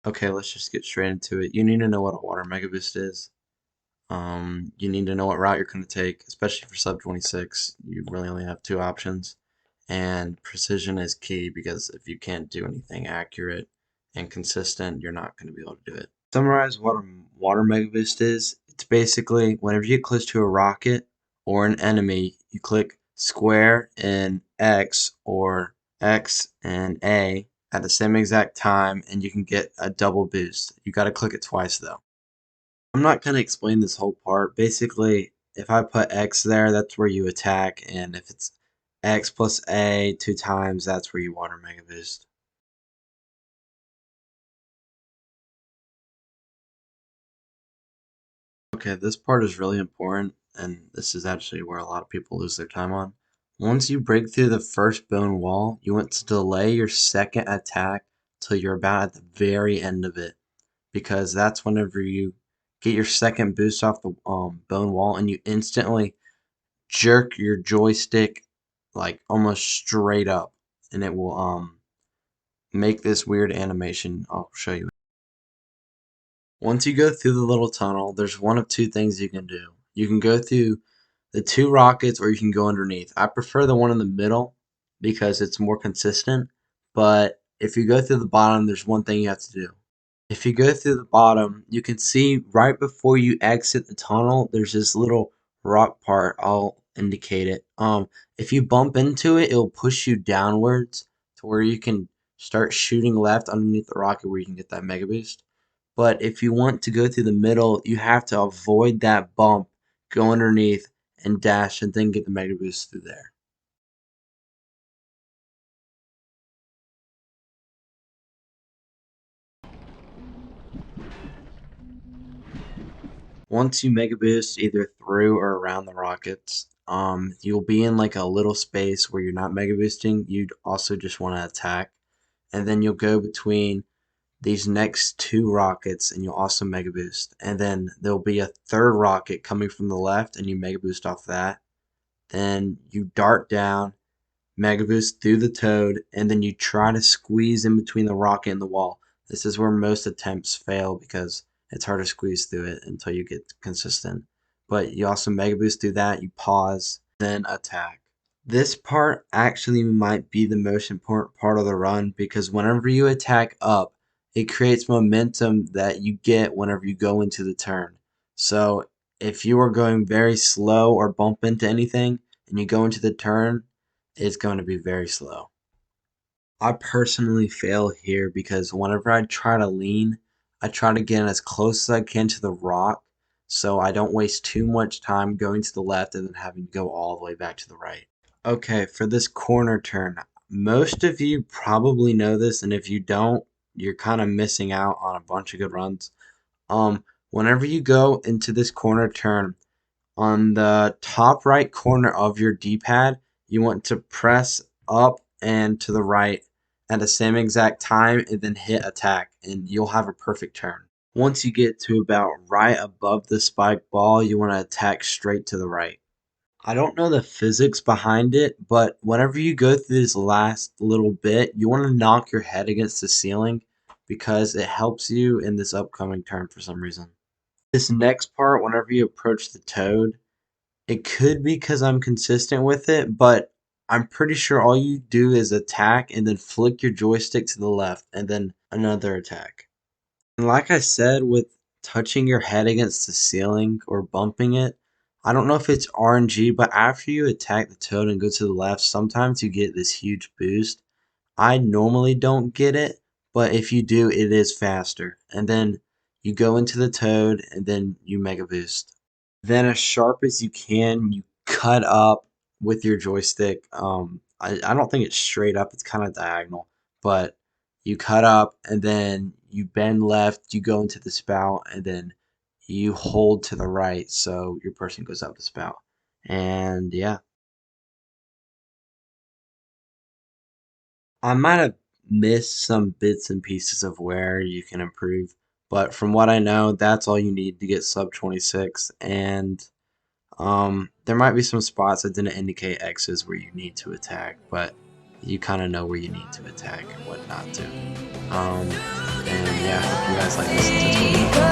Okay, let's just get straight into it. You need to know what a water mega boost is. You need to know what route you're going to take, especially for sub 26. You really only have two options, and precision is key because if you can't do anything accurate and consistent, you're not going to be able to do it. Summarize what a water mega boost is. It's basically whenever you get close to a rocket or an enemy, you click square and X or X and A at the same exact time, and you can get a double boost. You got to click it twice though. I'm not going to explain this whole part. Basically, if I put X there, that's where you attack, and if it's X plus A two times, that's where you water mega boost. Okay, this part is really important, and this is actually where a lot of people lose their time on. Once you break through the first bone wall, you want to delay your second attack till you're about at the very end of it, because that's whenever you get your second boost off the bone wall, and you instantly jerk your joystick like almost straight up, and it will make this weird animation. I'll show you. Once you go through the little tunnel, there's one of two things you can do. You can go through the two rockets or you can go underneath. I prefer the one in the middle because it's more consistent, but if you go through the bottom, there's one thing you have to do. If you go through the bottom, you can see right before you exit the tunnel, there's this little rock part. I'll indicate it. If you bump into it, it'll push you downwards to where you can start shooting left underneath the rocket where you can get that mega boost. But if you want to go through the middle, you have to avoid that bump, go underneath, and dash, and then get the mega boost through there. Once you mega boost either through or around the rockets, you'll be in like a little space where you're not mega boosting. You'd also just want to attack, and then you'll go between these next two rockets, and you'll also mega boost. And then there'll be a third rocket coming from the left, and you mega boost off that. Then you dart down, mega boost through the toad, and then you try to squeeze in between the rocket and the wall. This is where most attempts fail because it's hard to squeeze through it until you get consistent. But you also mega boost through that, you pause, then attack. This part actually might be the most important part of the run because whenever you attack up, it creates momentum that you get whenever you go into the turn. So if you are going very slow or bump into anything and you go into the turn, it's going to be very slow. I personally fail here because whenever I try to lean, I try to get as close as I can to the rock so I don't waste too much time going to the left and then having to go all the way back to the right. Okay, for this corner turn, most of you probably know this, and if you don't, you're kind of missing out on a bunch of good runs. Whenever you go into this corner turn, on the top right corner of your D-pad, you want to press up and to the right at the same exact time and then hit attack, and you'll have a perfect turn. Once you get to about right above the spike ball, you want to attack straight to the right. I don't know the physics behind it, but whenever you go through this last little bit, you want to knock your head against the ceiling because it helps you in this upcoming turn for some reason. This next part, whenever you approach the toad, it could be because I'm consistent with it, but I'm pretty sure all you do is attack and then flick your joystick to the left and then another attack. And like I said, with touching your head against the ceiling or bumping it, I don't know if it's RNG, but after you attack the toad and go to the left, sometimes you get this huge boost. I normally don't get it, but if you do, it is faster. And then you go into the toad and then you mega boost. Then as sharp as you can, you cut up with your joystick. I don't think it's straight up, it's kind of diagonal, but you cut up and then you bend left, you go into the spout, and then you hold to the right so your person goes up the spout. And yeah, I might have missed some bits and pieces of where you can improve, but from what I know, that's all you need to get sub 26. And there might be some spots that didn't indicate X's where you need to attack, but you kind of know where you need to attack and what not to. And yeah. guys like this tutorial.